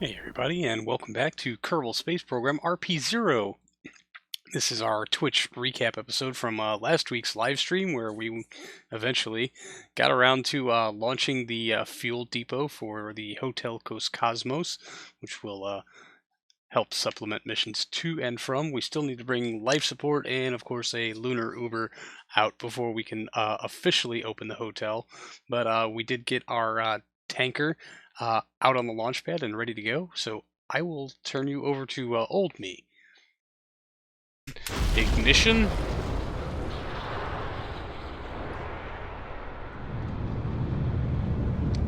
Hey everybody, and welcome back to Kerbal Space Program RP-0. This is our Twitch recap episode from last week's live stream, where we eventually got around to launching the fuel depot for the Hotel CosCosmos, which will help supplement missions to and from. We still need to bring life support and, of course, a lunar Uber out before we can officially open the hotel. But we did get our tanker out on the launch pad and ready to go, so I will turn you over to old me. Ignition.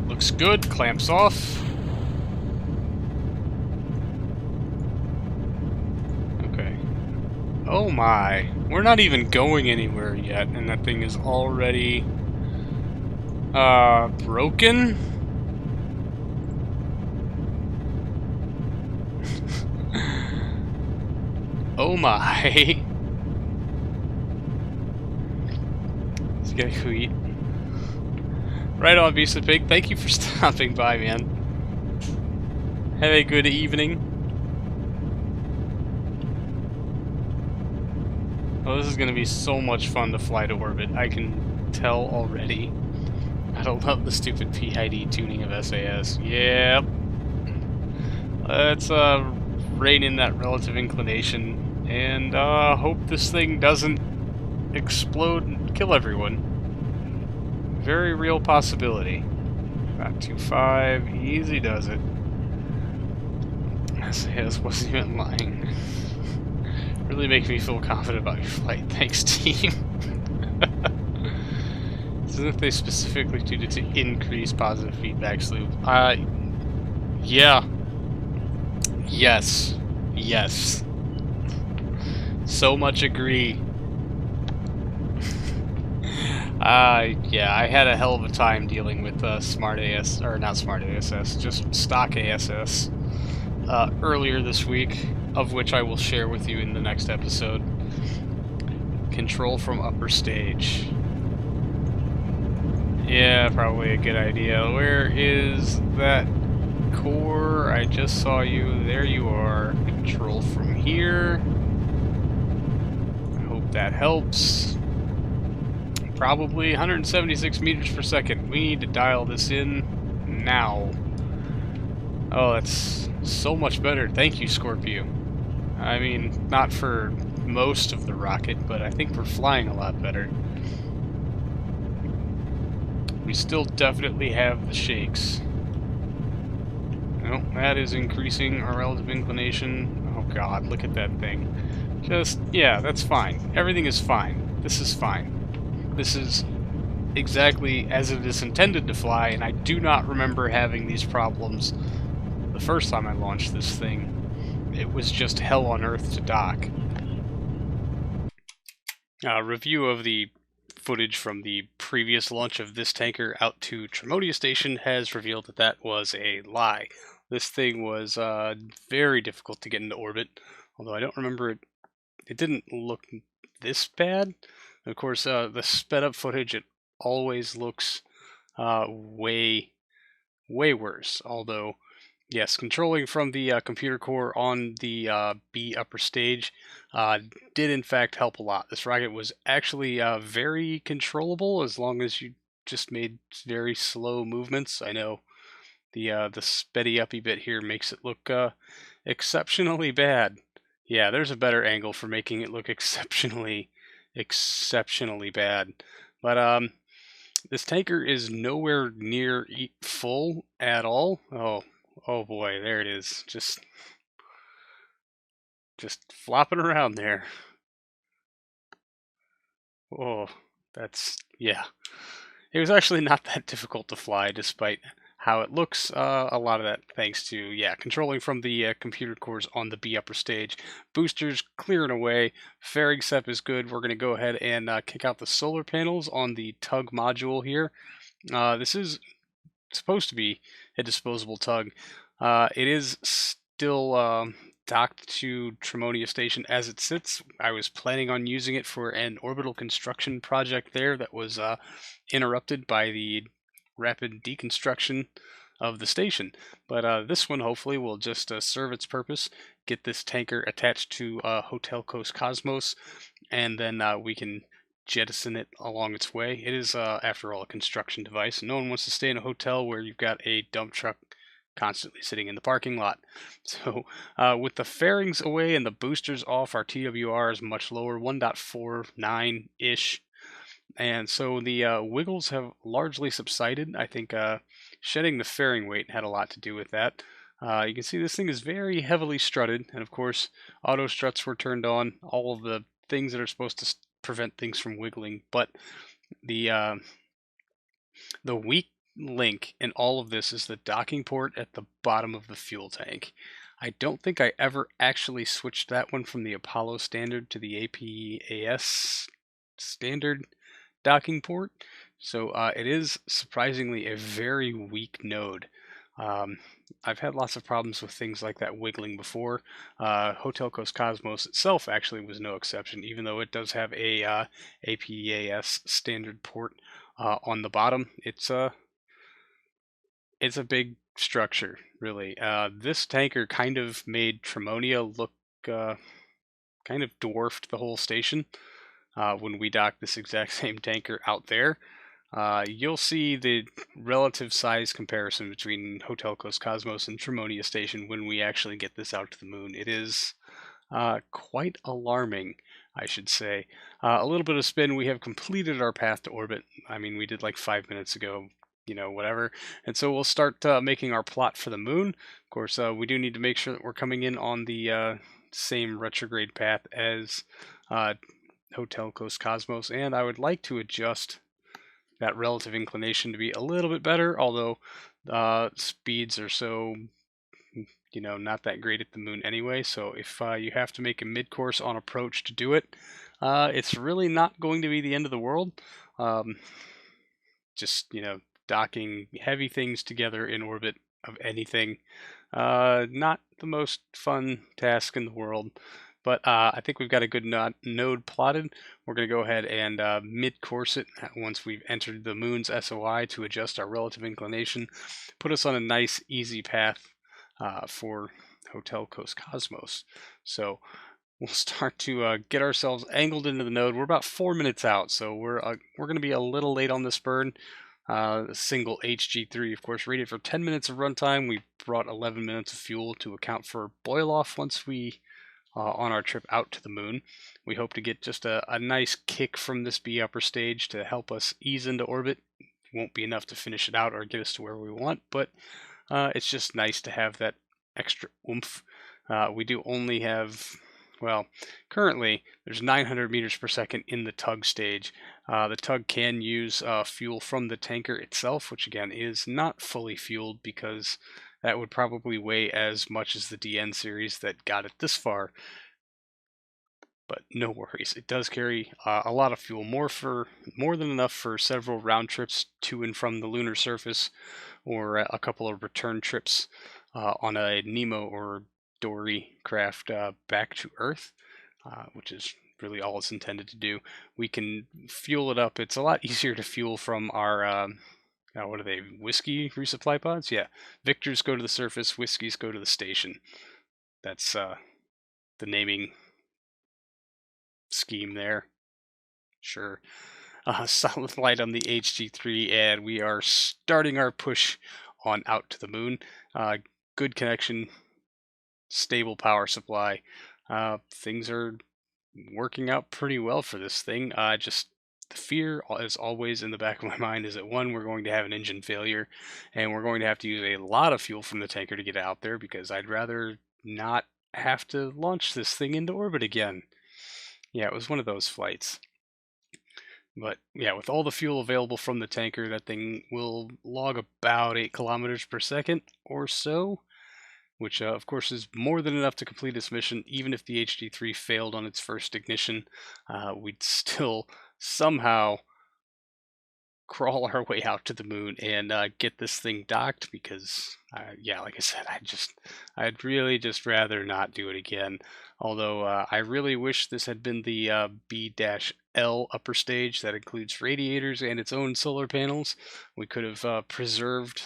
Looks good. Clamps off. Okay. Oh my. We're not even going anywhere yet, and that thing is already broken? Oh my. Let's get a tweet. Right on, Beast of Pig. Thank you for stopping by, man. Have a good evening. Oh, this is going to be so much fun to fly to orbit. I can tell already. I don't love the stupid PID tuning of SAS. Yep. Let's rein in that relative inclination and hope this thing doesn't explode and kill everyone. Very real possibility. 525, easy does it. SAS wasn't even lying. Really make me feel confident about your flight. Thanks, team. Isn't if they specifically did it to increase positive feedback loop? Yeah. Yes. Yes. So much agree. Yeah, I had a hell of a time dealing with Smart AS, or not Smart ASS, just stock ASS earlier this week, of which I will share with you in the next episode. Control from upper stage. Yeah, probably a good idea. Where is that core? I just saw you. There you are. Control from here. I hope that helps. Probably 176 meters per second. We need to dial this in now. Oh, that's so much better. Thank you, Scorpio. I mean, not for most of the rocket, but I think we're flying a lot better. We still definitely have the shakes. No, that is increasing our relative inclination. Oh god, look at that thing. Just, yeah, that's fine. Everything is fine. This is fine. This is exactly as it is intended to fly, and I do not remember having these problems the first time I launched this thing. It was just hell on earth to dock. Review of the footage from the previous launch of this tanker out to Tremodia Station has revealed that that was a lie. This thing was very difficult to get into orbit, although I don't remember it. It didn't look this bad. Of course, the sped up footage, it always looks way worse. Although, yes, controlling from the computer core on the B upper stage did in fact help a lot. This rocket was actually very controllable as long as you just made very slow movements. I know the speddy uppy bit here makes it look exceptionally bad. Yeah, there's a better angle for making it look exceptionally bad. But this tanker is nowhere near full at all. Oh boy, there it is. Just flopping around there. Oh, yeah. It was actually not that difficult to fly, despite how it looks. A lot of that thanks to, yeah, controlling from the computer cores on the B upper stage. Boosters clearing away. Fairing sep is good. We're going to go ahead and kick out the solar panels on the tug module here. This is supposed to be a disposable tug. It is still docked to Tremodia Station as it sits. I was planning on using it for an orbital construction project there that was interrupted by the rapid deconstruction of the station. But this one hopefully will just serve its purpose, get this tanker attached to Hotel CosCosmos, and then we can jettison it along its way. It is, after all, a construction device. No one wants to stay in a hotel where you've got a dump truck constantly sitting in the parking lot. So with the fairings away and the boosters off, our TWR is much lower, 1.49-ish. And so the wiggles have largely subsided. I think shedding the fairing weight had a lot to do with that. You can see this thing is very heavily strutted, and of course auto struts were turned on, all of the things that are supposed to prevent things from wiggling, but the weak link in all of this is the docking port at the bottom of the fuel tank. I don't think I ever actually switched that one from the Apollo standard to the APAS standard docking port, so it is surprisingly a very weak node. I've had lots of problems with things like that wiggling before. Hotel CosCosmos itself actually was no exception, even though it does have a APAS standard port on the bottom. It's a big structure, really. This tanker kind of made Tremonia look kind of dwarfed the whole station. When we dock this exact same tanker out there, you'll see the relative size comparison between Hotel CosCosmos and Tremonia Station when we actually get this out to the moon. It is quite alarming, I should say. A little bit of spin, we have completed our path to orbit. I mean, we did like 5 minutes ago, whatever. And so we'll start making our plot for the moon. Of course, we do need to make sure that we're coming in on the same retrograde path as Hotel CosCosmos, and I would like to adjust that relative inclination to be a little bit better, although speeds are so, not that great at the moon anyway. So if you have to make a mid-course on approach to do it, it's really not going to be the end of the world. Just, docking heavy things together in orbit of anything, not the most fun task in the world. But I think we've got a good node plotted. We're going to go ahead and mid-course it once we've entered the moon's SOI to adjust our relative inclination, put us on a nice, easy path for Hotel CosCosmos. So we'll start to get ourselves angled into the node. We're about 4 minutes out, so we're going to be a little late on this burn. Single HG3, of course, rated for 10 minutes of runtime. We brought 11 minutes of fuel to account for boil-off once we on our trip out to the moon. We hope to get just a nice kick from this B upper stage to help us ease into orbit. It won't be enough to finish it out or get us to where we want, but it's just nice to have that extra oomph. We do only have, well, currently there's 900 meters per second in the tug stage. The tug can use fuel from the tanker itself, which again is not fully fueled because that would probably weigh as much as the DN series that got it this far. But no worries, it does carry a lot of fuel, more than enough for several round trips to and from the lunar surface, or a couple of return trips on a Nemo or Dory craft back to Earth, which is really all it's intended to do. We can fuel it up. It's a lot easier to fuel from our what are they, whiskey resupply pods? Yeah, Victors go to the surface, whiskeys go to the station. That's the naming scheme there. Sure. Solid light on the HG3, and we are starting our push on out to the moon. Good connection, stable power supply. Things are working out pretty well for this thing. Just the fear, as always, in the back of my mind is that, one, we're going to have an engine failure, and we're going to have to use a lot of fuel from the tanker to get out there, because I'd rather not have to launch this thing into orbit again. Yeah, it was one of those flights. But yeah, with all the fuel available from the tanker, that thing will log about 8 kilometers per second or so, which of course is more than enough to complete its mission. Even if the HG3 failed on its first ignition, we'd still somehow crawl our way out to the moon and get this thing docked, because yeah, like I said, I'd really just rather not do it again. Although I really wish this had been the B-L upper stage that includes radiators and its own solar panels. We could have preserved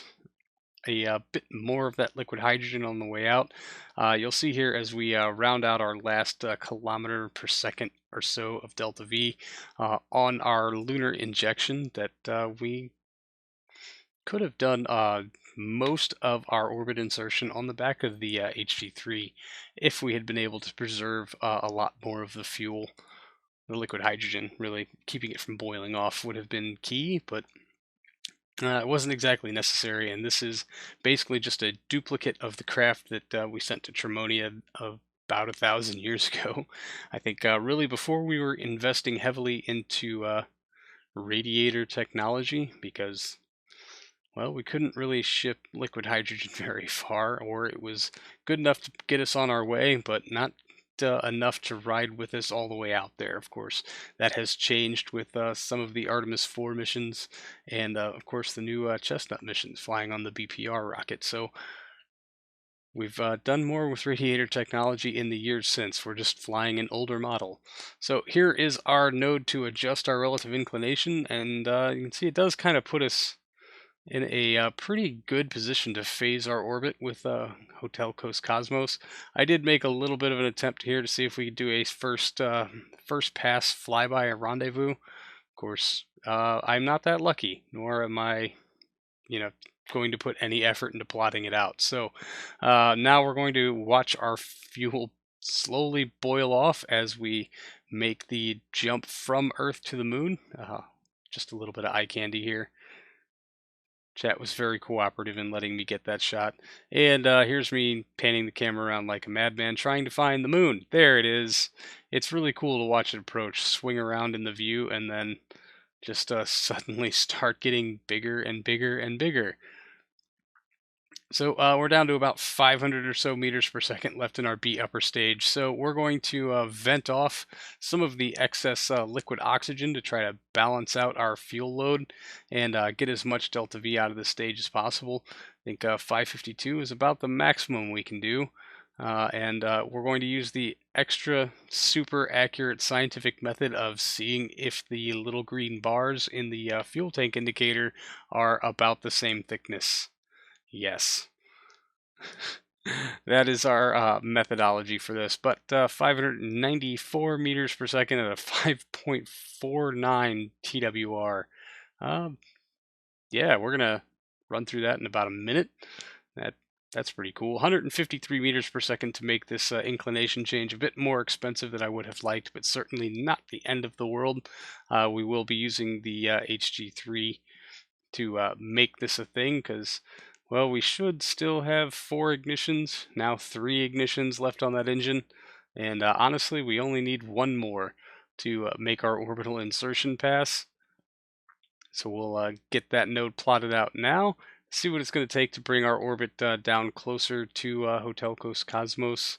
a bit more of that liquid hydrogen on the way out. You'll see here as we round out our last kilometer per second or so of delta V on our lunar injection that we could have done most of our orbit insertion on the back of the HG3 if we had been able to preserve a lot more of the fuel. The liquid hydrogen, really keeping it from boiling off would have been key, but it wasn't exactly necessary, and this is basically just a duplicate of the craft that we sent to Tremonia about 1,000 years ago. I think really before we were investing heavily into radiator technology, because well, we couldn't really ship liquid hydrogen very far, or it was good enough to get us on our way, but not enough to ride with us all the way out there. Of course, that has changed with some of the Artemis 4 missions, and of course the new Chestnut missions flying on the BPR rocket. So we've done more with radiator technology in the years since. We're just flying an older model. So here is our node to adjust our relative inclination, and you can see it does kind of put us in a pretty good position to phase our orbit with Hotel CosCosmos. I did make a little bit of an attempt here to see if we could do a first pass flyby at Rendezvous. Of course, I'm not that lucky, nor am I, going to put any effort into plotting it out. So now we're going to watch our fuel slowly boil off as we make the jump from Earth to the moon. Just a little bit of eye candy here. Chat was very cooperative in letting me get that shot. And here's me panning the camera around like a madman trying to find the moon. There it is. It's really cool to watch it approach, swing around in the view, and then just suddenly start getting bigger and bigger and bigger. So we're down to about 500 or so meters per second left in our B upper stage. So we're going to vent off some of the excess liquid oxygen to try to balance out our fuel load and get as much delta V out of the stage as possible. I think 552 is about the maximum we can do. And we're going to use the extra super accurate scientific method of seeing if the little green bars in the fuel tank indicator are about the same thickness. Yes. That is our methodology for this, but 594 meters per second at a 5.49 TWR. Yeah, we're gonna run through that in about a minute. That's pretty cool. 153 meters per second to make this inclination change. A bit more expensive than I would have liked, but certainly not the end of the world. We will be using the HG3 to make this a thing, because well, we should still have 4 ignitions, now 3 ignitions left on that engine, and honestly, we only need 1 more to make our orbital insertion pass. So we'll get that node plotted out now, see what it's going to take to bring our orbit down closer to Hotel CosCosmos,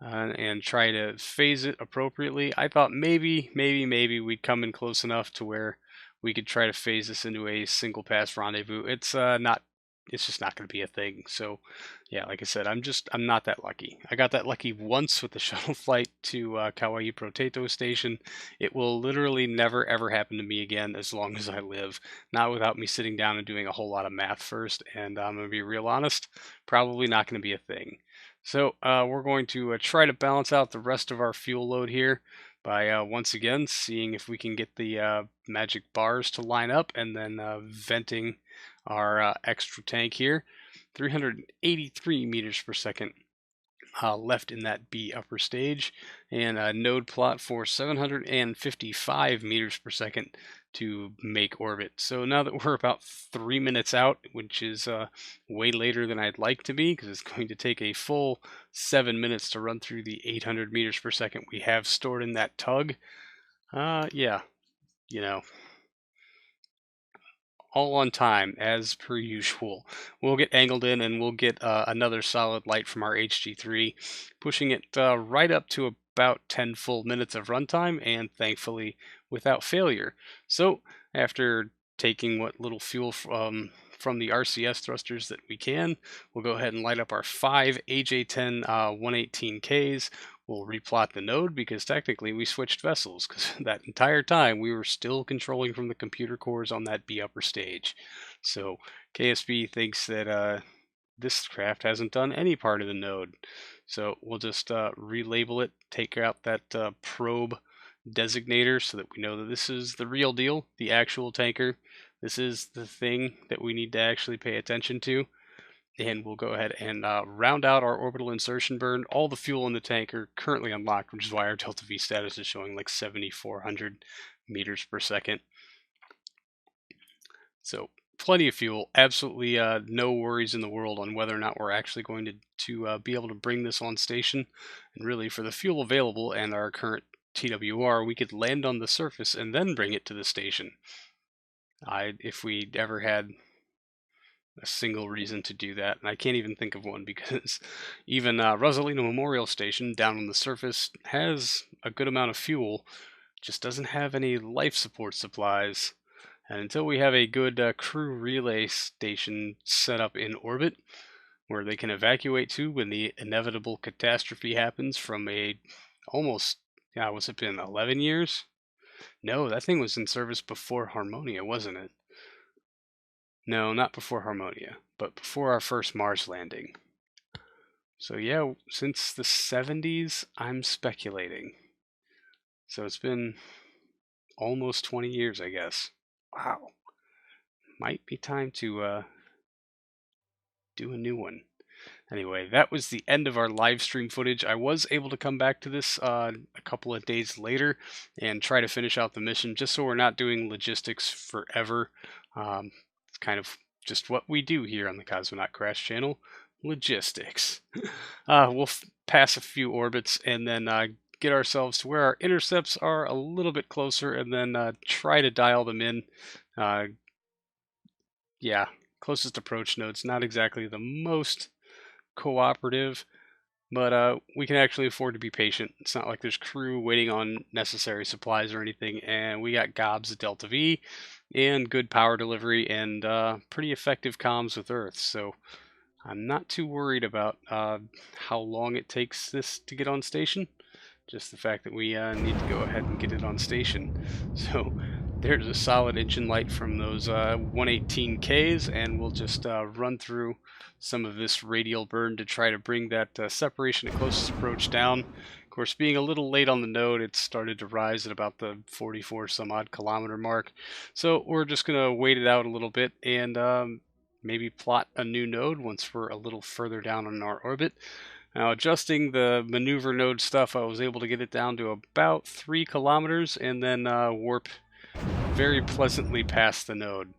and try to phase it appropriately. I thought maybe we'd come in close enough to where we could try to phase this into a single pass rendezvous. It's just not going to be a thing. So yeah, like I said, I'm not that lucky. I got that lucky once with the shuttle flight to Kauai Potato Station. It will literally never ever happen to me again as long as I live. Not without me sitting down and doing a whole lot of math first. And I'm going to be real honest, probably not going to be a thing. So we're going to try to balance out the rest of our fuel load here by once again seeing if we can get the magic bars to line up, and then venting our extra tank here. 383 meters per second left in that B upper stage, and a node plot for 755 meters per second to make orbit. So now that we're about 3 minutes out, which is way later than I'd like to be, because it's going to take a full 7 minutes to run through the 800 meters per second we have stored in that tug. Yeah, all on time as per usual. We'll get angled in and we'll get another solid light from our HG3, pushing it right up to about 10 full minutes of runtime, and thankfully without failure. So after taking what little fuel from the RCS thrusters that we can, we'll go ahead and light up our 5 AJ10 118Ks. We'll replot the node because technically we switched vessels, because that entire time we were still controlling from the computer cores on that B upper stage. So KSP thinks that this craft hasn't done any part of the node. So we'll just relabel it, take out that probe designator so that we know that this is the real deal, the actual tanker. This is the thing that we need to actually pay attention to. And we'll go ahead and round out our orbital insertion burn. All the fuel in the tank are currently unlocked, which is why our delta V status is showing like 7,400 meters per second. So plenty of fuel, absolutely no worries in the world on whether or not we're actually going to be able to bring this on station. And really, for the fuel available and our current TWR, we could land on the surface and then bring it to the station. If we ever had a single reason to do that, and I can't even think of one, because even Rosalina Memorial Station down on the surface has a good amount of fuel, just doesn't have any life support supplies. And until we have a good crew relay station set up in orbit where they can evacuate to when the inevitable catastrophe happens from a almost, what's it been, 11 years? No, that thing was in service before Harmonia, wasn't it? No, not before Harmonia, but before our first Mars landing. So yeah, since the 70s, I'm speculating. So it's been almost 20 years, I guess. Wow. Might be time to do a new one. Anyway, that was the end of our live stream footage. I was able to come back to this a couple of days later and try to finish out the mission, just so we're not doing logistics forever. It's kind of just what we do here on the Cosmonaut Crash channel, logistics. We'll pass a few orbits and then get ourselves to where our intercepts are a little bit closer, and then try to dial them in. Yeah, closest approach node's not exactly the most cooperative, but we can actually afford to be patient. It's not like there's crew waiting on necessary supplies or anything, and we got gobs of Delta V and good power delivery and pretty effective comms with Earth, so I'm not too worried about how long it takes this to get on station. Just the fact that we need to go ahead and get it on station. So there's a solid engine light from those 118Ks, and we'll just run through some of this radial burn to try to bring that separation at closest approach down. Of course, being a little late on the node, it started to rise at about the 44 some odd kilometer mark. So we're just going to wait it out a little bit and maybe plot a new node once we're a little further down on our orbit. Now, adjusting the maneuver node stuff, I was able to get it down to about 3 kilometers and then warp very pleasantly past the node,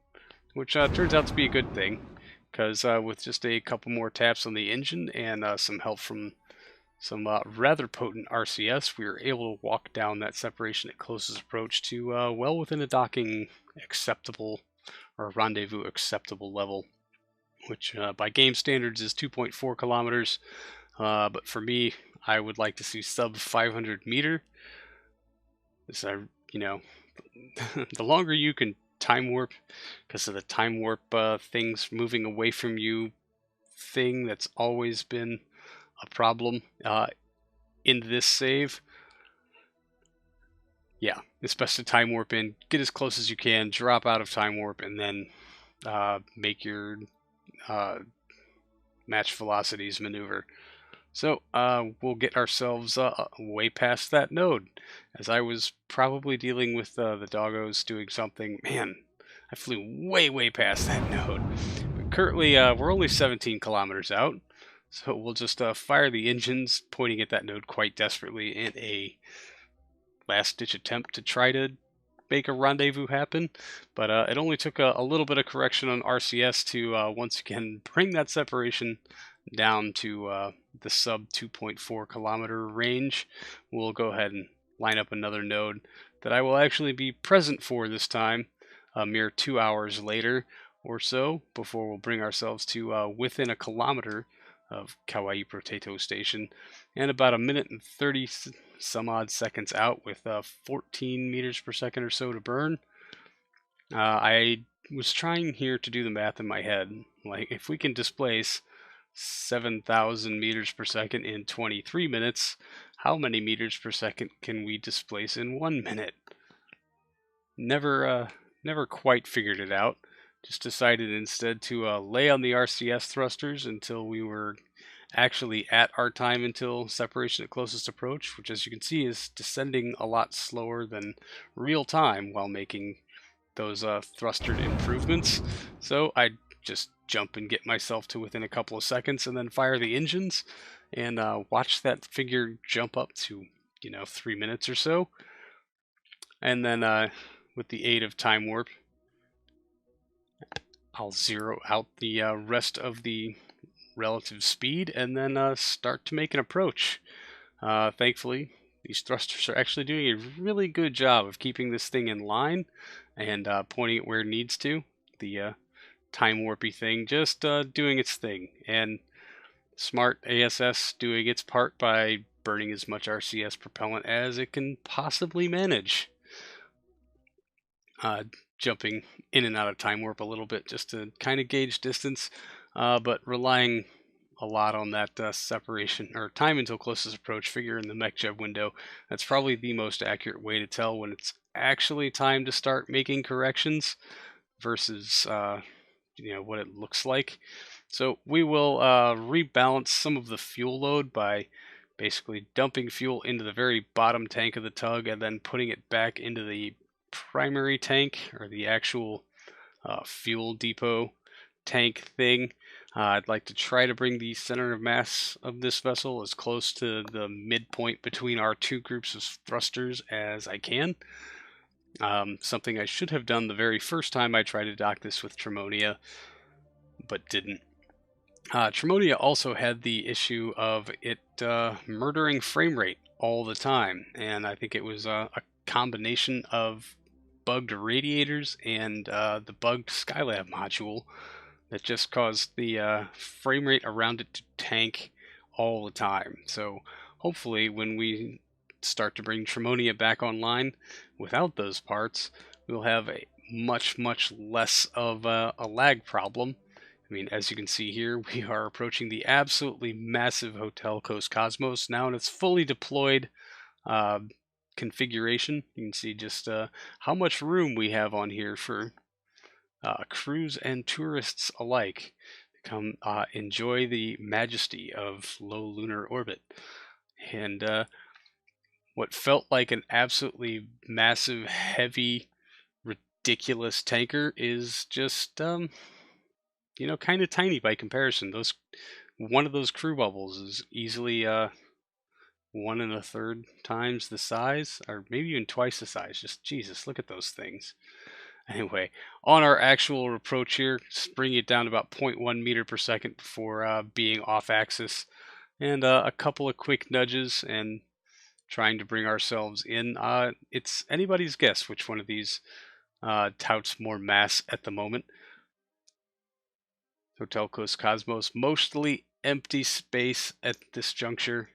which turns out to be a good thing, because with just a couple more taps on the engine and some help from some rather potent RCS, we were able to walk down that separation at closest approach to well within a docking acceptable, or a rendezvous acceptable level, which by game standards is 2.4 kilometers. But for me, I would like to see sub 500 meter. This, the longer you can time warp, because of the time warp things moving away from you thing that's always been a problem in this save. Yeah, it's best to time warp in, get as close as you can, drop out of time warp, and then make your match velocities maneuver. So we'll get ourselves way past that node, as I was probably dealing with the doggos doing something. Man, I flew way past that node. But currently, we're only 17 kilometers out, so we'll just fire the engines, pointing at that node quite desperately in a last-ditch attempt to try to make a rendezvous happen. But it only took a little bit of correction on RCS to once again bring that separation down to the sub 2.4 kilometer range. We'll go ahead and line up another node that I will actually be present for this time, a mere 2 hours later or so, before we'll bring ourselves to within a kilometer of Kauai Potato Station, and about a minute and 30 some odd seconds out with 14 meters per second or so to burn. I was trying here to do the math in my head. Like, if we can displace 7,000 meters per second in 23 minutes, how many meters per second can we displace in 1 minute? Never quite figured it out. just decided instead to lay on the RCS thrusters until we were actually at our time until separation at closest approach, which as you can see is descending a lot slower than real time while making those thrustered improvements. So I just jump and get myself to within a couple of seconds and then fire the engines and watch that figure jump up to 3 minutes or so. And then with the aid of time warp, I'll zero out the rest of the relative speed and then start to make an approach. Thankfully, these thrusters are actually doing a really good job of keeping this thing in line and pointing it where it needs to. The time warpy thing just doing its thing, and smart ASS doing its part by burning as much RCS propellant as it can possibly manage. Jumping in and out of time warp a little bit just to kind of gauge distance, but relying a lot on that separation or time until closest approach figure in the Mech Jeb window. That's probably the most accurate way to tell when it's actually time to start making corrections versus what it looks like. So we will rebalance some of the fuel load by basically dumping fuel into the very bottom tank of the tug and then putting it back into the primary tank, or the actual fuel depot tank thing. I'd like to try to bring the center of mass of this vessel as close to the midpoint between our two groups of thrusters as I can. Something I should have done the very first time I tried to dock this with Tremonia, but didn't. Tremonia also had the issue of it murdering frame rate all the time, and I think it was a combination of bugged radiators and the bugged Skylab module that just caused the frame rate around it to tank all the time. So hopefully when we start to bring Tremonia back online without those parts, we'll have a much less of a lag problem. I mean, as you can see here, we are approaching the absolutely massive Hotel CosCosmos now in its fully deployed configuration. You can see just how much room we have on here for crews and tourists alike to come enjoy the majesty of low lunar orbit. And what felt like an absolutely massive, heavy, ridiculous tanker is just kind of tiny by comparison. One of those crew bubbles is easily 1 1/3 times the size, or maybe even twice the size. Just Jesus, look at those things. Anyway, on our actual approach here, just bring it down to about 0.1 meter per second before being off axis, and a couple of quick nudges and trying to bring ourselves in. It's anybody's guess which one of these touts more mass at the moment. Hotel CosCosmos, mostly empty space at this juncture,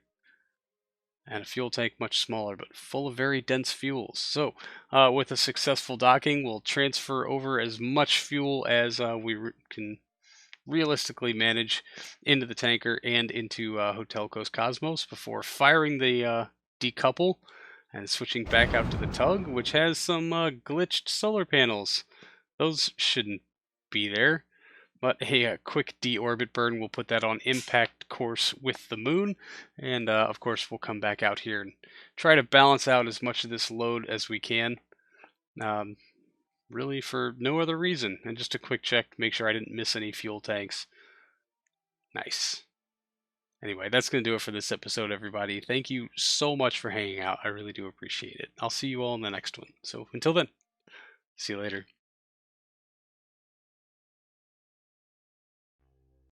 and a fuel tank much smaller, but full of very dense fuels. So with a successful docking, we'll transfer over as much fuel as we can realistically manage into the tanker and into Hotel CosCosmos before firing the decouple and switching back out to the tug, which has some glitched solar panels. Those shouldn't be there. But a quick deorbit burn, we'll put that on impact course with the moon, and of course we'll come back out here and try to balance out as much of this load as we can, really for no other reason, and just a quick check to make sure I didn't miss any fuel tanks. Nice. Anyway, that's going to do it for this episode, everybody. Thank you so much for hanging out. I really do appreciate it. I'll see you all in the next one. So until then, see you later.